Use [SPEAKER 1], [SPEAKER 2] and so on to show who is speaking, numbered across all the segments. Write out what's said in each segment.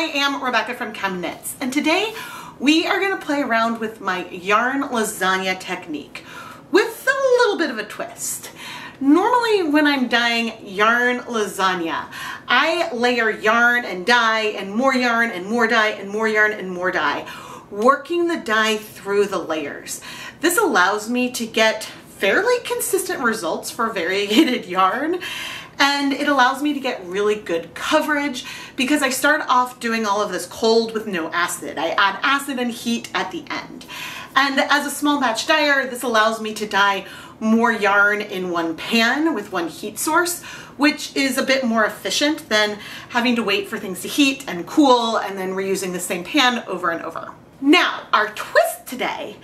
[SPEAKER 1] I am Rebecca from ChemKnits, and today we are going to play around with my yarn lasagna technique with a little bit of a twist. Normally when I'm dyeing yarn lasagna, I layer yarn and dye and more yarn and more dye and more yarn and more dye, working the dye through the layers. This allows me to get fairly consistent results for variegated yarn, and it allows me to get really good coverage because I start off doing all of this cold with no acid. I add acid and heat at the end. And as a small batch dyer, this allows me to dye more yarn in one pan with one heat source, which is a bit more efficient than having to wait for things to heat and cool and then reusing the same pan over and over. Now, our twist today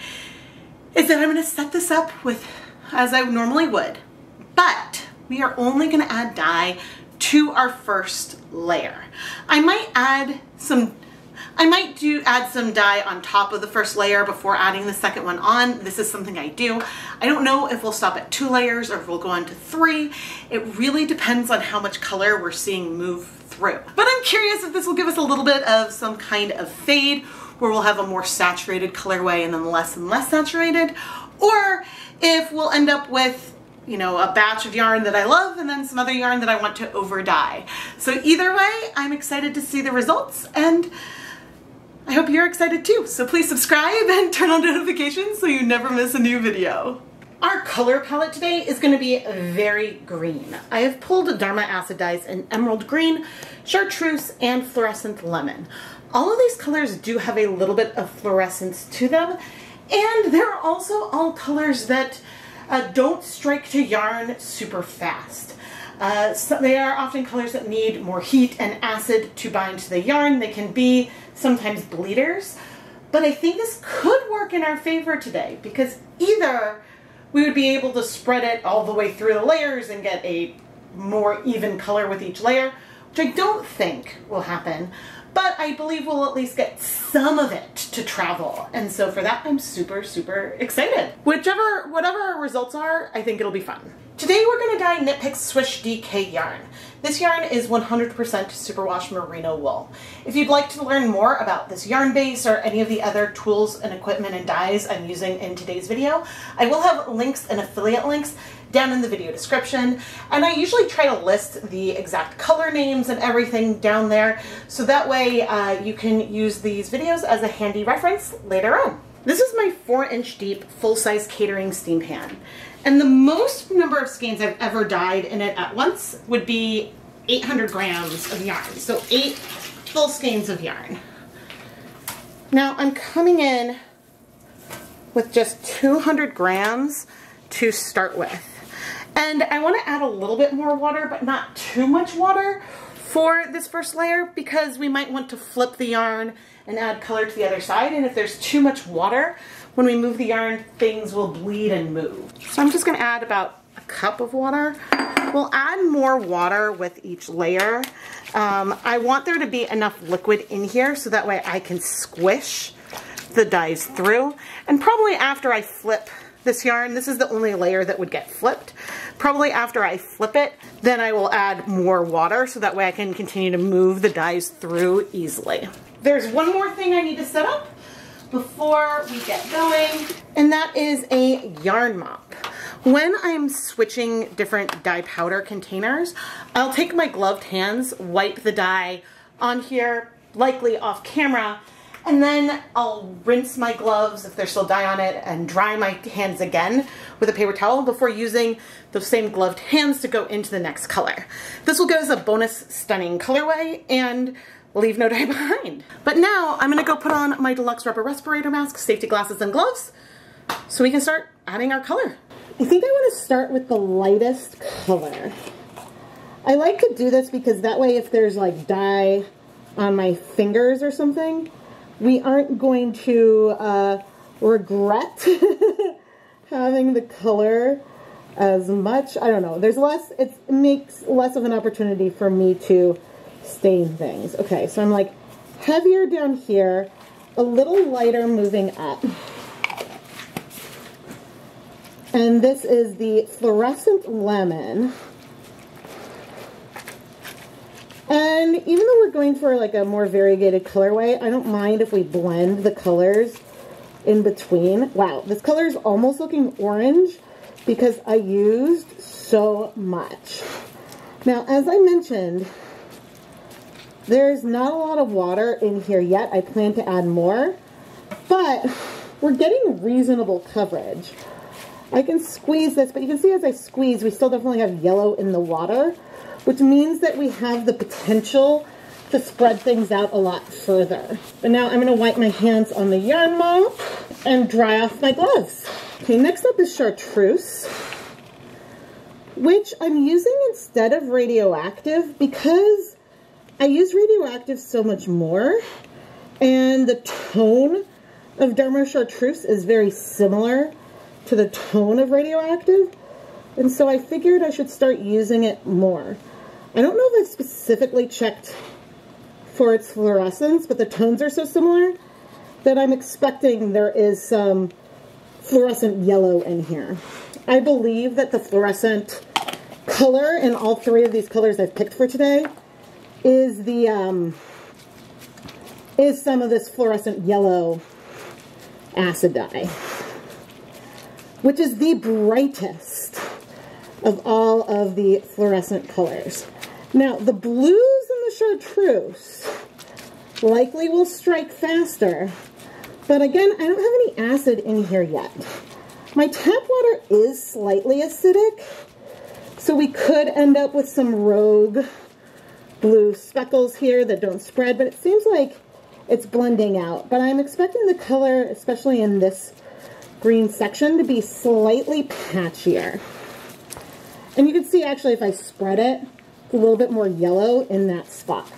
[SPEAKER 1] is that I'm going to set this up with, as I normally would, but we are only going to add dye to our first layer. I might add some dye on top of the first layer before adding the second one on. This is something I do. I don't know if we'll stop at 2 layers or if we'll go on to 3. It really depends on how much color we're seeing move through. But I'm curious if this will give us a little bit of some kind of fade where we'll have a more saturated colorway and then less saturated, or if we'll end up with, you know, a batch of yarn that I love and then some other yarn that I want to over dye. So either way, I'm excited to see the results, and I hope you're excited too. So please subscribe and turn on notifications so you never miss a new video. Our color palette today is going to be very green. I have pulled Dharma acid dyes in emerald green, chartreuse, and fluorescent lemon. All of these colors do have a little bit of fluorescence to them, and they're also all colors that don't strike to yarn super fast. So they are often colors that need more heat and acid to bind to the yarn. They can be sometimes bleeders, but I think this could work in our favor today because either we would be able to spread it all the way through the layers and get a more even color with each layer, which I don't think will happen, but I believe we'll at least get some of it to travel. And so for that, I'm super, super excited. Whatever our results are, I think it'll be fun. Today we're going to dye Knit Picks Swish DK yarn. This yarn is 100% superwash merino wool. If you'd like to learn more about this yarn base or any of the other tools and equipment and dyes I'm using in today's video, I will have links and affiliate links down in the video description, and I usually try to list the exact color names and everything down there so that way you can use these videos as a handy reference later on. This is my 4-inch deep full-size catering steam pan, and the most number of skeins I've ever dyed in it at once would be 800 grams of yarn, so 8 full skeins of yarn. Now I'm coming in with just 200 grams to start with. And I want to add a little bit more water, but not too much water for this first layer because we might want to flip the yarn and add color to the other side. And if there's too much water, when we move the yarn, things will bleed and move. So I'm just going to add about a cup of water. We'll add more water with each layer. I want there to be enough liquid in here so that way I can squish the dyes through. And probably after I flip this yarn, this is the only layer that would get flipped. Probably after I flip it, then I will add more water so that way I can continue to move the dyes through easily. There's one more thing I need to set up before we get going, and that is a yarn mop. When I'm switching different dye powder containers, I'll take my gloved hands, wipe the dye on here, likely off camera, and then I'll rinse my gloves if there's still dye on it and dry my hands again with a paper towel before using those same gloved hands to go into the next color. This will give us a bonus stunning colorway and leave no dye behind. But now I'm gonna go put on my deluxe rubber respirator mask, safety glasses, and gloves so we can start adding our color. I think I want to start with the lightest color. I like to do this because that way if there's like dye on my fingers or something, we aren't going to regret having the color as much. I don't know. There's less, it makes less of an opportunity for me to stain things. Okay, so I'm like heavier down here, a little lighter moving up. And this is the Fluorescent Lemon.
[SPEAKER 2] And even though we're going for like a more variegated colorway, I don't mind if we blend the colors in between. Wow, this color is almost looking orange because I used so much. Now, as I mentioned, there's not a lot of water in here yet. I plan to add more, but we're getting reasonable coverage. I can squeeze this, but you can see as I squeeze, we still definitely have yellow in the water, which means that we have the potential to spread things out a lot further. But now I'm going to wipe my hands on the yarn mop and dry off my gloves. Okay, next up is Chartreuse, which I'm using instead of radioactive because I use radioactive so much more, and the tone of Dharma Chartreuse is very similar to the tone of radioactive, and so I figured I should start using it more. I don't know if I've specifically checked for its fluorescence, but the tones are so similar that I'm expecting there is some fluorescent yellow in here. I believe that the fluorescent color in all three of these colors I've picked for today is some of this fluorescent yellow acid dye, which is the brightest of all of the fluorescent colors. Now, the blues and the Chartreuse likely will strike faster, but again, I don't have any acid in here yet. My tap water is slightly acidic, so we could end up with some rogue blue speckles here that don't spread, but it seems like it's blending out. But I'm expecting the color, especially in this green section, to be slightly patchier. And you can see actually if I spread it, it's a little bit more yellow in that spot.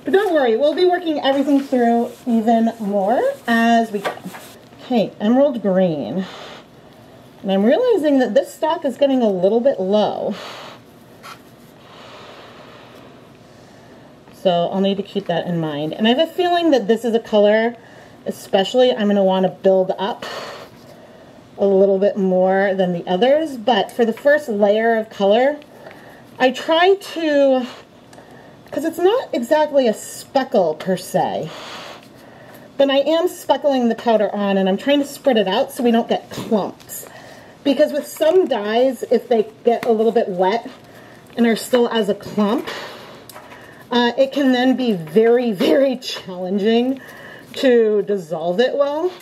[SPEAKER 2] But don't worry, we'll be working everything through even more as we go. Okay, emerald green. And I'm realizing that this stock is getting a little bit low. So I'll need to keep that in mind. And I have a feeling that this is a color, especially, I'm going to want to build up a little bit more than the others. But for the first layer of color, I try to, because it's not exactly a speckle per se, but I am speckling the powder on, and I'm trying to spread it out so we don't get clumps. Because with some dyes, if they get a little bit wet and are still as a clump, it can then be very, very challenging to dissolve it well.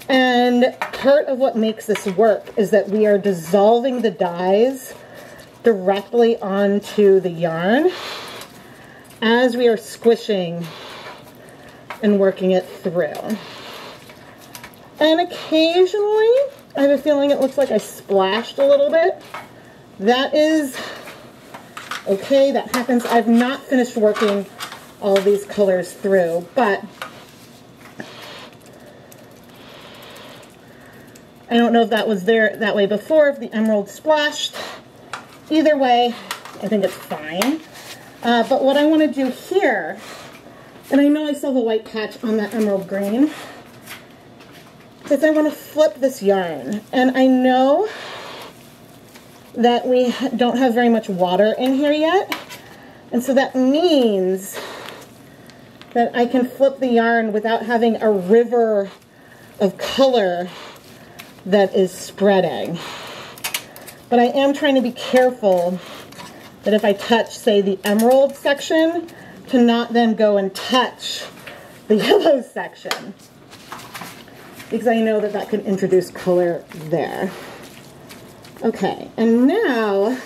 [SPEAKER 2] And part of what makes this work is that we are dissolving the dyes directly onto the yarn as we are squishing and working it through. And occasionally, I have a feeling it looks like I splashed a little bit. That is okay, that happens. I've not finished working all these colors through, but I don't know if that was there that way before, if the emerald splashed. Either way, I think it's fine. But what I want to do here, and I know I still have a white patch on that emerald green, is I want to flip this yarn. And I know that we don't have very much water in here yet, and so that means that I can flip the yarn without having a river of color that is spreading. But I am trying to be careful that if I touch, say, the emerald section, to not then go and touch the yellow section, because I know that that can introduce color there. Okay, and now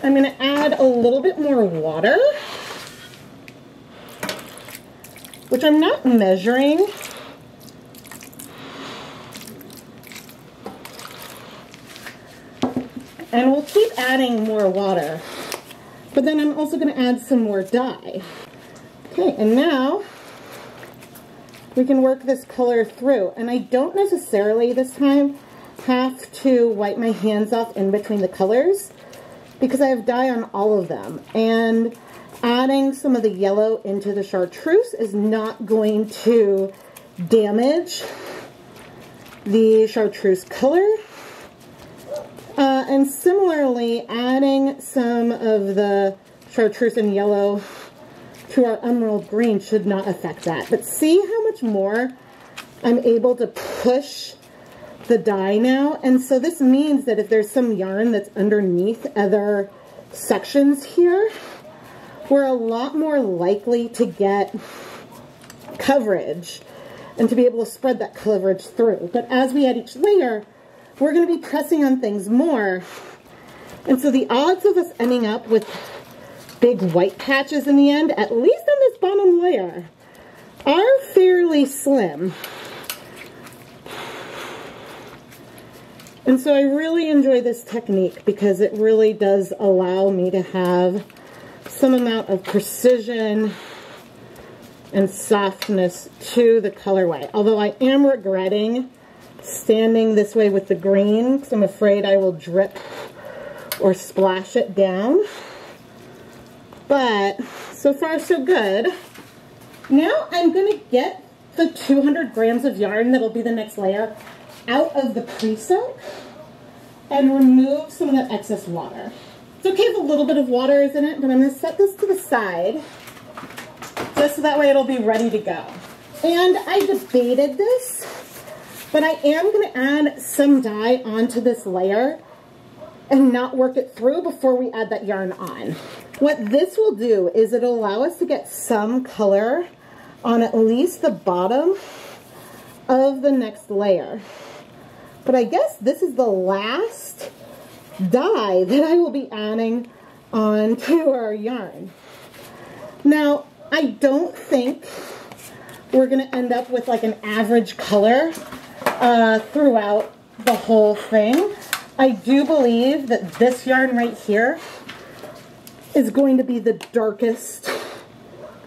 [SPEAKER 2] I'm going to add a little bit more water, which I'm not measuring. And we'll keep adding more water, but then I'm also going to add some more dye. Okay, and now we can work this color through. And I don't necessarily this time have to wipe my hands off in between the colors because I have dye on all of them. And adding some of the yellow into the Chartreuse is not going to damage the Chartreuse color. And similarly, adding some of the Chartreuse and yellow to our emerald green should not affect that. But see how much more I'm able to push the dye now? And so this means that if there's some yarn that's underneath other sections here, we're a lot more likely to get coverage and to be able to spread that coverage through. But as we add each layer, we're going to be pressing on things more. And so the odds of us ending up with big white patches in the end, at least on this bottom layer, are fairly slim. And so I really enjoy this technique because it really does allow me to have some amount of precision and softness to the colorway. Although I am regretting standing this way with the green because I'm afraid I will drip or splash it down. But so far so good. Now I'm going to get the 200 grams of yarn that'll be the next layer out of the pre-soak and remove some of that excess water. It's okay if a little bit of water is in it, but I'm going to set this to the side just so that way it'll be ready to go. And I debated this, but I am going to add some dye onto this layer and not work it through before we add that yarn on. What this will do is it'll allow us to get some color on at least the bottom of the next layer. But I guess this is the last dye that I will be adding onto our yarn. Now, I don't think we're going to end up with like an average color throughout the whole thing. I do believe that this yarn right here is going to be the darkest,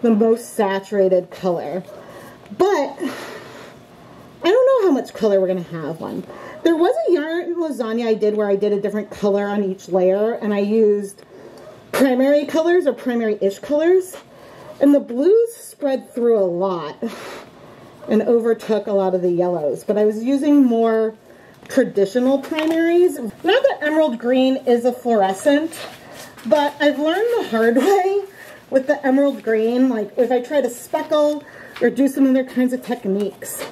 [SPEAKER 2] the most saturated color. But I don't know how much color we're going to have on. There was a yarn lasagna I did where I did a different color on each layer, and I used primary colors or primary-ish colors, and the blues spread through a lot and overtook a lot of the yellows. But I was using more traditional primaries. Not that emerald green is a fluorescent, but I've learned the hard way with the emerald green, like if I try to speckle or do some other kinds of techniques,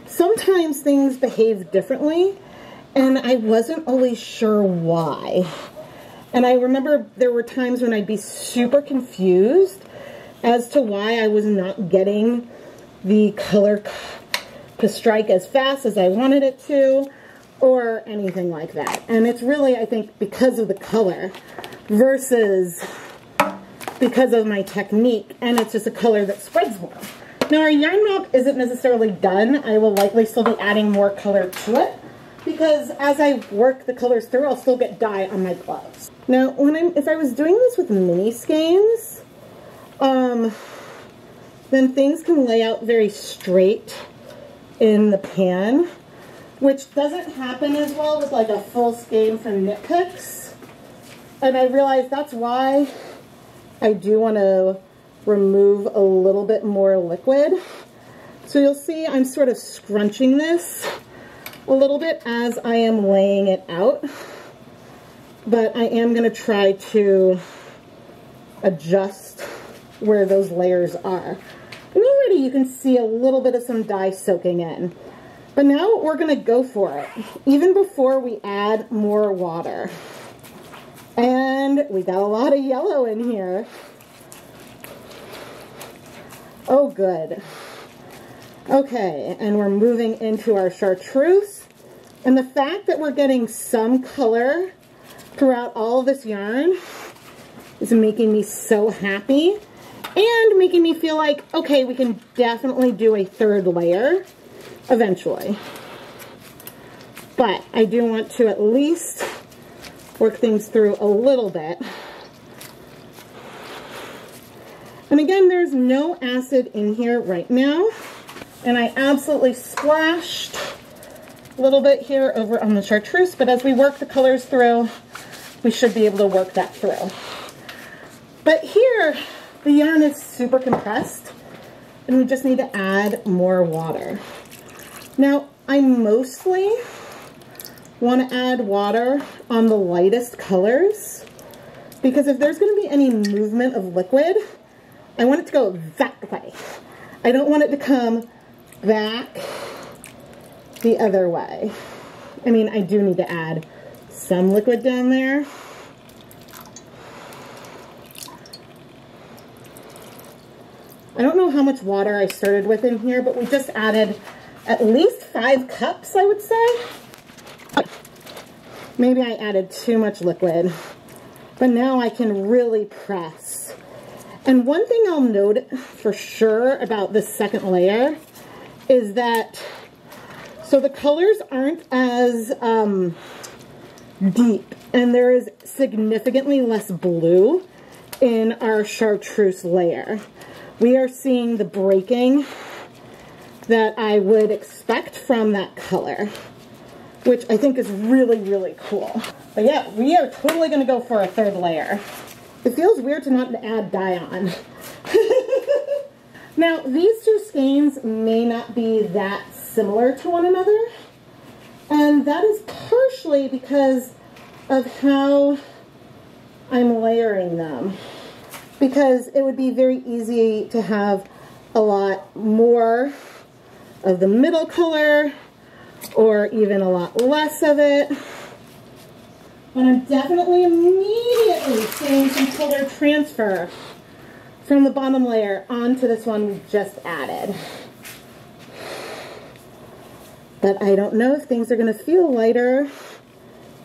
[SPEAKER 2] sometimes things behave differently, and I wasn't always sure why. And I remember there were times when I'd be super confused as to why I was not getting the color to strike as fast as I wanted it to, or anything like that. And it's really, I think, because of the color versus because of my technique, and it's just a color that spreads more. Now our yarn melt isn't necessarily done. I will likely still be adding more color to it because as I work the colors through, I'll still get dye on my gloves. Now, if I was doing this with mini skeins, then things can lay out very straight in the pan, which doesn't happen as well with like a full skein from Knit Picks. And I realize that's why I do want to remove a little bit more liquid. So you'll see I'm sort of scrunching this a little bit as I am laying it out. But I am going to try to adjust where those layers are. And already you can see a little bit of some dye soaking in. But now we're going to go for it, even before we add more water. And we got a lot of yellow in here. Oh, good. Okay, and we're moving into our chartreuse. And the fact that we're getting some color throughout all of this yarn is making me so happy and making me feel like, okay, we can definitely do a third layer eventually. But I do want to at least work things through a little bit. And again, there's no acid in here right now. And I absolutely splashed a little bit here over on the chartreuse, but as we work the colors through, we should be able to work that through. But here, the yarn is super compressed, and we just need to add more water. Now, I mostly want to add water on the lightest colors, because if there's going to be any movement of liquid, I want it to go that way. I don't want it to come back the other way. I mean, I do need to add some liquid down there. I don't know how much water I started with in here, but we just added at least 5 cups, I would say. Maybe I added too much liquid, but now I can really press. And one thing I'll note for sure about this second layer is that, so the colors aren't as deep, and there is significantly less blue in our Chartreuse layer. We are seeing the breaking that I would expect from that color, which I think is really, really cool. But yeah, we are totally going to go for a third layer. It feels weird to not add dye on. Now, these two skeins may not be that similar to one another, and that is partially because of how I'm layering them. Because it would be very easy to have a lot more of the middle color, or even a lot less of it. But I'm definitely immediately seeing some color transfer from the bottom layer onto this one we just added. But I don't know if things are going to feel lighter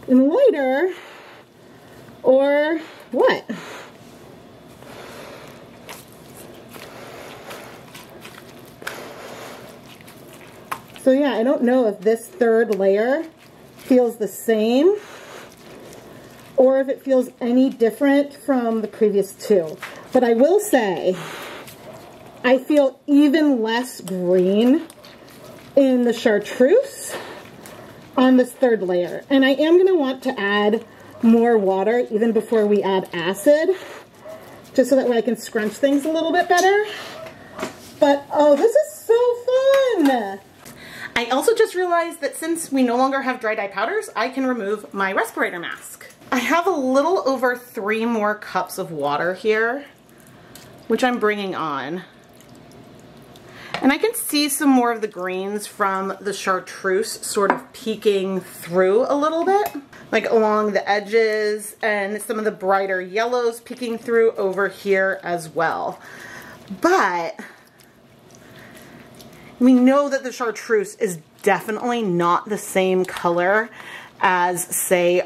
[SPEAKER 2] and lighter, or what. So yeah, I don't know if this third layer feels the same or if it feels any different from the previous two. But I will say, I feel even less green in the Chartreuse on this third layer. And I am going to want to add more water even before we add acid, just so that way I can scrunch things a little bit better. But oh, this is so fun!
[SPEAKER 1] I also just realized that since we no longer have dry dye powders, I can remove my respirator mask. I have a little over 3 more cups of water here, which I'm bringing on. And I can see some more of the greens from the Chartreuse sort of peeking through a little bit, like along the edges, and some of the brighter yellows peeking through over here as well. But we know that the Chartreuse is definitely not the same color as, say,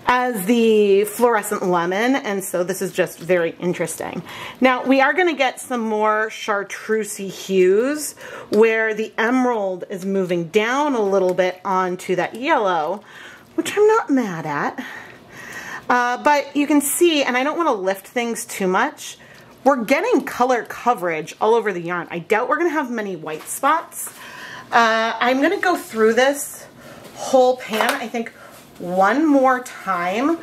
[SPEAKER 1] as the Fluorescent Lemon, and so this is just very interesting. Now, we are going to get some more Chartreusey hues where the emerald is moving down a little bit onto that yellow, which I'm not mad at. But you can see, and I don't want to lift things too much, we're getting color coverage all over the yarn. I doubt we're going to have many white spots. I'm going to go through this whole pan, I think, one more time,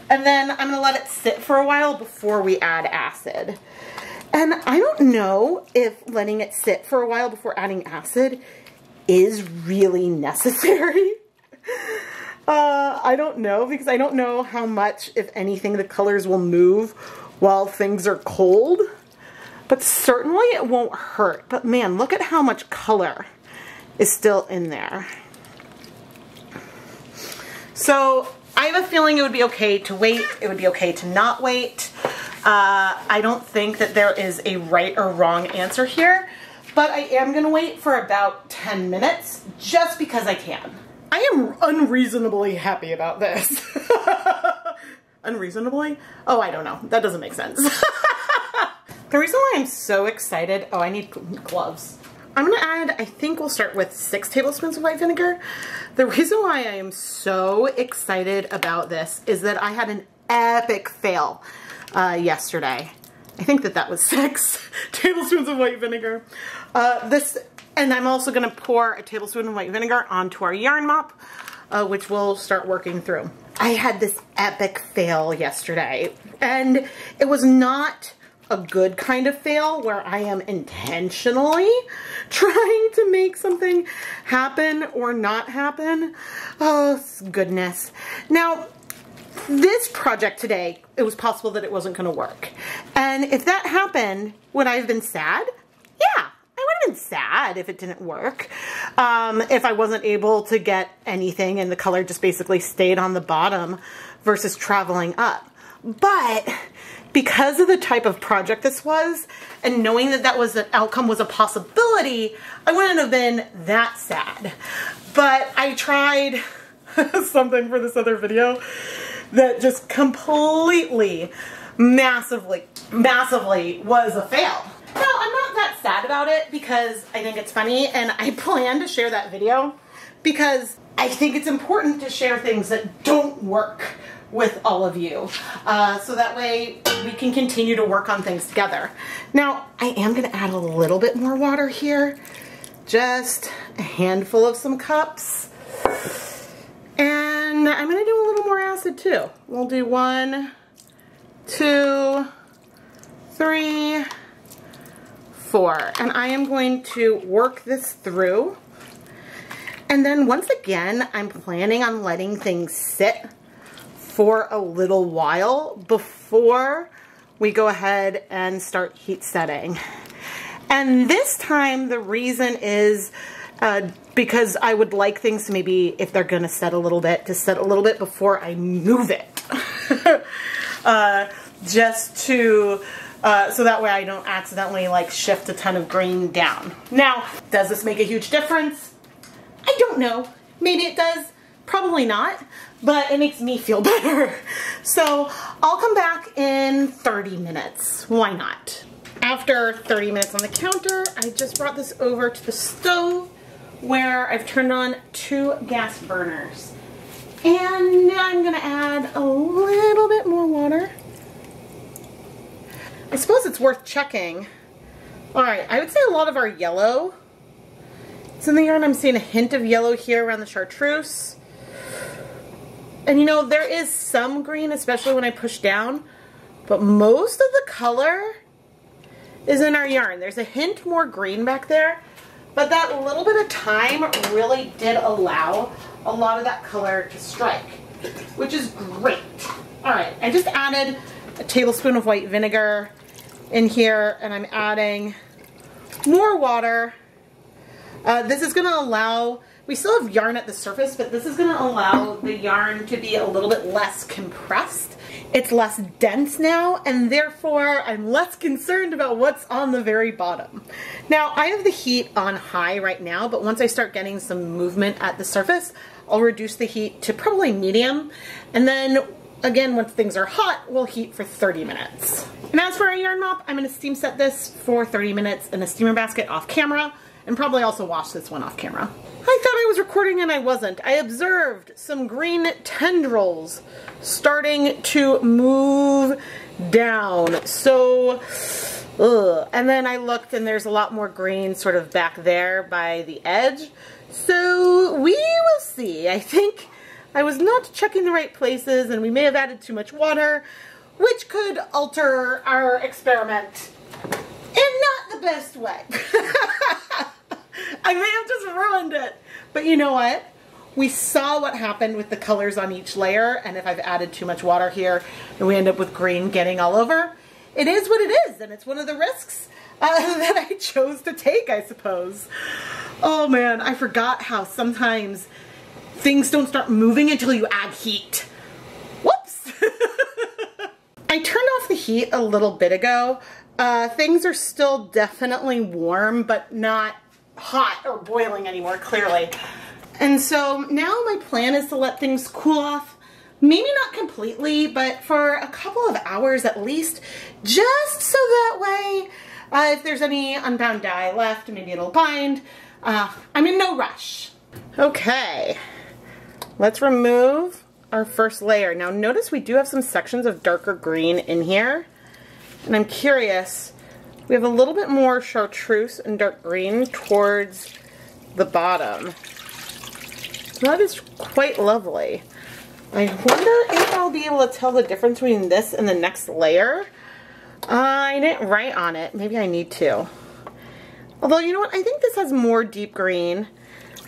[SPEAKER 1] and then I'm going to let it sit for a while before we add acid. And I don't know if letting it sit for a while before adding acid is really necessary. I don't know, because I don't know how much, if anything, the colors will move while things are cold, but certainly it won't hurt. But man, look at how much color is still in there. So I have a feeling it would be okay to wait. It would be okay to not wait. I don't think that there is a right or wrong answer here, but I am going to wait for about 10 minutes just because I can. I am unreasonably happy about this. Unreasonably? Oh, I don't know. That doesn't make sense. The reason why I'm so excited, oh, I need gloves. I'm gonna add, I think we'll start with 6 tablespoons of white vinegar. The reason why I am so excited about this is that I had an epic fail yesterday. I think that was 6 tablespoons of white vinegar. And I'm also gonna pour a tablespoon of white vinegar onto our yarn mop, which we'll start working through. I had this epic fail yesterday, and it was not a good kind of fail where I am intentionally trying to make something happen or not happen. Oh, goodness. Now, this project today, it was possible that it wasn't going to work. And if that happened, would I have been sad? Yeah, I would have been sad if it didn't work. If I wasn't able to get anything and the color just basically stayed on the bottom versus traveling up. But because of the type of project this was, and knowing that that was an outcome was a possibility, I wouldn't have been that sad. But I tried something for this other video that just completely, massively was a fail. No, I'm not that sad about it because I think it's funny, and I plan to share that video because I think it's important to share things that don't work with all of you, so that way we can continue to work on things together. Now, I am going to add a little bit more water here, just a handful of some cups, and I'm going to do a little more acid too. We'll do 1, 2, 3, 4, and I am going to work this through, and then once again, I'm planning on letting things sit for a little while before we go ahead and start heat setting. And this time the reason is because I would like things to maybe, if they're gonna set a little bit, to set a little bit before I move it. Just to, so that way I don't accidentally like shift a ton of green down. Now, does this make a huge difference? I don't know. Maybe it does. Probably not, but it makes me feel better. So I'll come back in 30 minutes. Why not? After 30 minutes on the counter, I just brought this over to the stove where I've turned on 2 gas burners. And I'm gonna add a little bit more water. I suppose it's worth checking. All right, I would say a lot of our yellow is in the yarn. I'm seeing a hint of yellow here around the Chartreuse. And you know, there is some green, especially when I push down, but most of the color is in our yarn. There's a hint more green back there, but that little bit of time really did allow a lot of that color to strike, which is great. All right, I just added a tablespoon of white vinegar in here, and I'm adding more water. This is gonna allow, we still have yarn at the surface, but this is going to allow the yarn to be a little bit less compressed. It's less dense now, and therefore I'm less concerned about what's on the very bottom. Now, I have the heat on high right now, but once I start getting some movement at the surface, I'll reduce the heat to probably medium. And then again, once things are hot, we'll heat for 30 minutes. And as for our yarn mop, I'm going to steam set this for 30 minutes in a steamer basket off camera, and probably also wash this one off camera. I thought I was recording and I wasn't. I observed some green tendrils starting to move down. So, and then I looked and there's a lot more green sort of back there by the edge. So we will see. I think I was not checking the right places and we may have added too much water, which could alter our experiment in not the best way. I may have just ruined it. But you know what? We saw what happened with the colors on each layer, and if I've added too much water here and we end up with green getting all over, it is what it is, and it's one of the risks that I chose to take, I suppose. Oh man, I forgot how sometimes things don't start moving until you add heat. Whoops! I turned off the heat a little bit ago. Things are still definitely warm, but not hot or boiling anymore, clearly. And so now my plan is to let things cool off, maybe not completely, but for a couple of hours at least, just so that way if there's any unbound dye left, maybe it'll bind. I'm in no rush. Okay, let's remove our first layer. Now notice we do have some sections of darker green in here, and I'm curious, we have a little bit more Chartreuse and dark green towards the bottom. So that is quite lovely. I wonder if I'll be able to tell the difference between this and the next layer. I didn't write on it. Maybe I need to. Although, you know what? I think this has more deep green.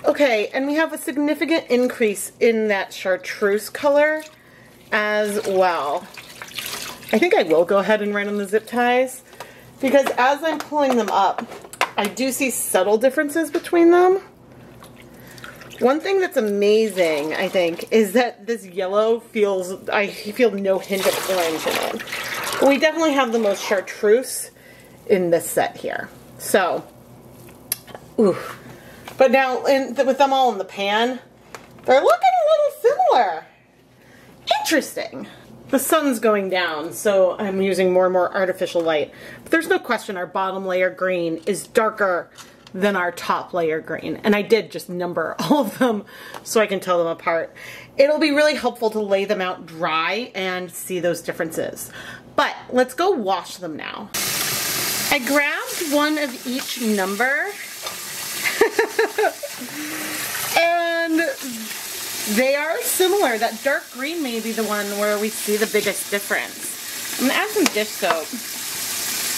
[SPEAKER 1] Okay, and we have a significant increase in that chartreuse color as well. I think I will go ahead and write on the zip ties because as I'm pulling them up, I do see subtle differences between them. One thing that's amazing, I think, is that this yellow feels, I feel no hint of orange in it. But we definitely have the most chartreuse in this set here. So, ooh. But now, with them all in the pan, they're looking a little similar. Interesting. The sun's going down, so I'm using more and more artificial light. But there's no question our bottom layer green is darker than our top layer green. And I did just number all of them so I can tell them apart. It'll be really helpful to lay them out dry and see those differences. But let's go wash them now. I grabbed one of each number and they are similar. That dark green may be the one where we see the biggest difference. I'm gonna add some dish soap.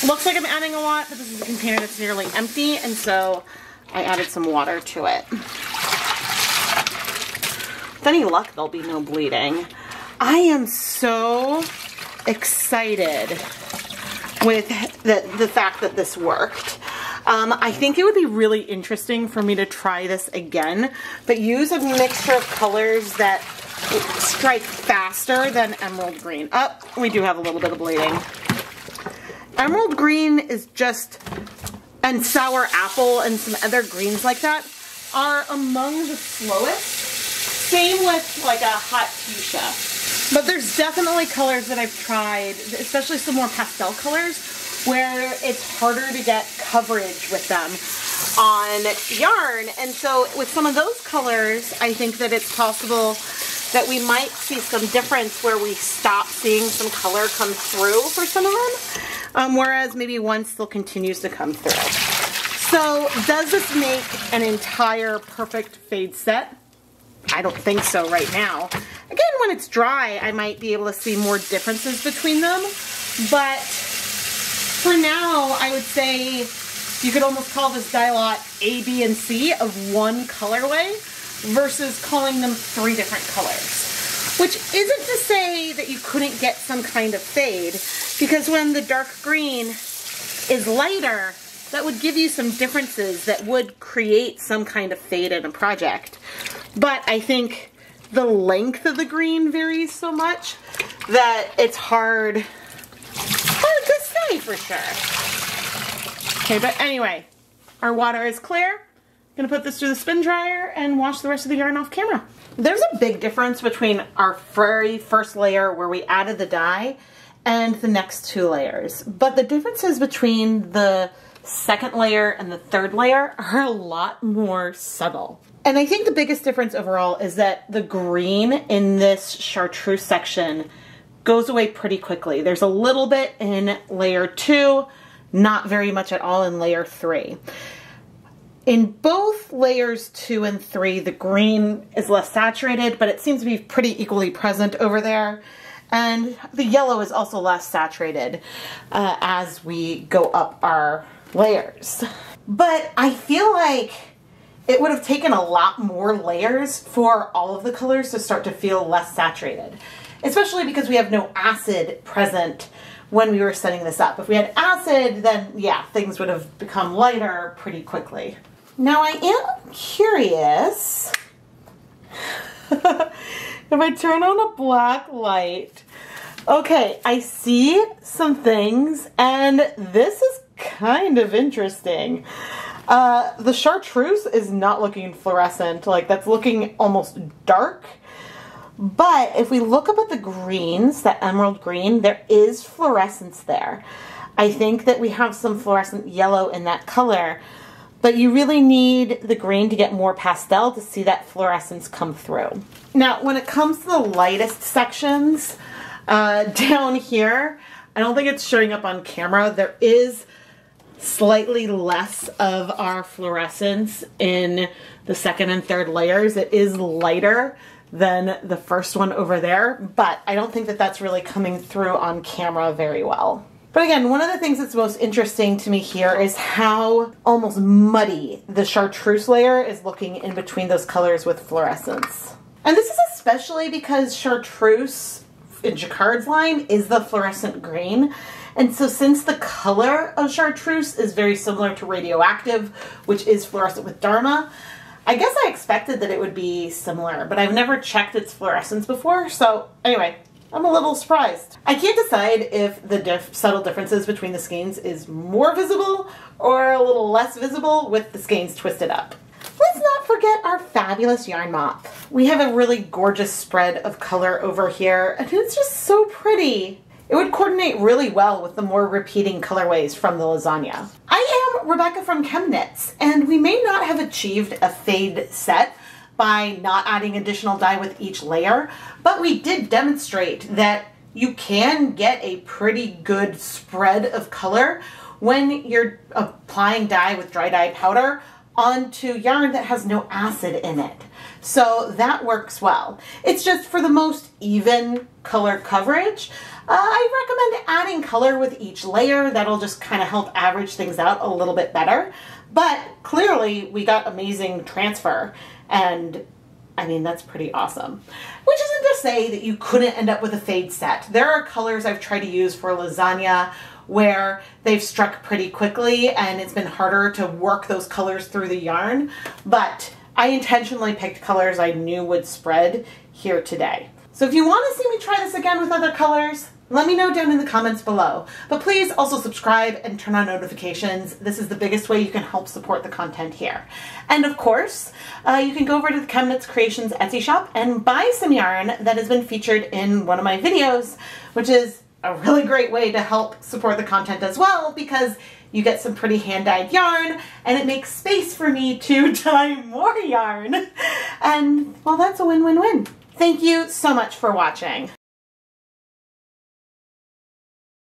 [SPEAKER 1] Looks like I'm adding a lot, but this is a container that's nearly empty, and so I added some water to it. With any luck, there'll be no bleeding. I am so excited with the fact that this worked. I think it would be really interesting for me to try this again, but use a mixture of colors that strike faster than emerald green. Oh, we do have a little bit of bleeding. Emerald green is just, and sour apple and some other greens like that are among the slowest. Same with like a hot fuchsia. But there's definitely colors that I've tried, especially some more pastel colors, where it's harder to get coverage with them on yarn. And so with some of those colors, I think that it's possible that we might see some difference where we stop seeing some color come through for some of them, whereas maybe one still continues to come through. So does this make an entire perfect fade set? I don't think so right now. Again, when it's dry, I might be able to see more differences between them, but for now, I would say you could almost call this dye lot A, B, and C of one colorway versus calling them 3 different colors. Which isn't to say that you couldn't get some kind of fade, because when the dark green is lighter, that would give you some differences that would create some kind of fade in a project. But I think the length of the green varies so much that it's hard to say for sure. Okay, but anyway, our water is clear. I'm gonna put this through the spin dryer and wash the rest of the yarn off camera. There's a big difference between our very first layer where we added the dye and the next 2 layers. But the differences between the second layer and the third layer are a lot more subtle. And I think the biggest difference overall is that the green in this chartreuse section goes away pretty quickly. There's a little bit in layer 2, not very much at all in layer 3. In both layers 2 and 3, the green is less saturated, but it seems to be pretty equally present over there. And the yellow is also less saturated as we go up our layers. But I feel like it would have taken a lot more layers for all of the colors to start to feel less saturated, especially because we have no acid present when we were setting this up. If we had acid, then yeah, things would have become lighter pretty quickly. Now I am curious if I turn on a black light. Okay, I see some things and this is kind of interesting. The chartreuse is not looking fluorescent, like that's looking almost dark. But if we look up at the greens, that emerald green, there is fluorescence there. I think that we have some fluorescent yellow in that color, but you really need the green to get more pastel to see that fluorescence come through. Now, when it comes to the lightest sections, down here, I don't think it's showing up on camera. There is slightly less of our fluorescence in the second and third layers. It is lighter than the first one over there, but I don't think that that's really coming through on camera very well. But again, one of the things that's most interesting to me here is how almost muddy the Chartreuse layer is looking in between those colors with fluorescence. And this is especially because Chartreuse in Jacquard's line is the fluorescent green. And so since the color of Chartreuse is very similar to Radioactive, which is fluorescent with Dharma, I guess I expected that it would be similar, but I've never checked its fluorescence before. So anyway, I'm a little surprised. I can't decide if the subtle differences between the skeins is more visible or a little less visible with the skeins twisted up. Let's not forget our fabulous yarn moth. We have a really gorgeous spread of color over here, and it's just so pretty. It would coordinate really well with the more repeating colorways from the Lasagna. I am Rebecca from ChemKnits, and we may not have achieved a fade set by not adding additional dye with each layer, but we did demonstrate that you can get a pretty good spread of color when you're applying dye with dry dye powder onto yarn that has no acid in it. So that works well. It's just for the most even color coverage, I recommend adding color with each layer. That'll just kind of help average things out a little bit better. But clearly we got amazing transfer, and I mean, that's pretty awesome. Which isn't to say that you couldn't end up with a fade set. There are colors I've tried to use for Lasagna where they've struck pretty quickly and it's been harder to work those colors through the yarn, but I intentionally picked colors I knew would spread here today. So if you want to see me try this again with other colors, let me know down in the comments below. But please also subscribe and turn on notifications. This is the biggest way you can help support the content here. And of course, you can go over to the ChemKnits Creations Etsy shop and buy some yarn that has been featured in one of my videos, which is a really great way to help support the content as well, because you get some pretty hand-dyed yarn and it makes space for me to dye more yarn. And well, that's a win-win-win. Thank you so much for watching.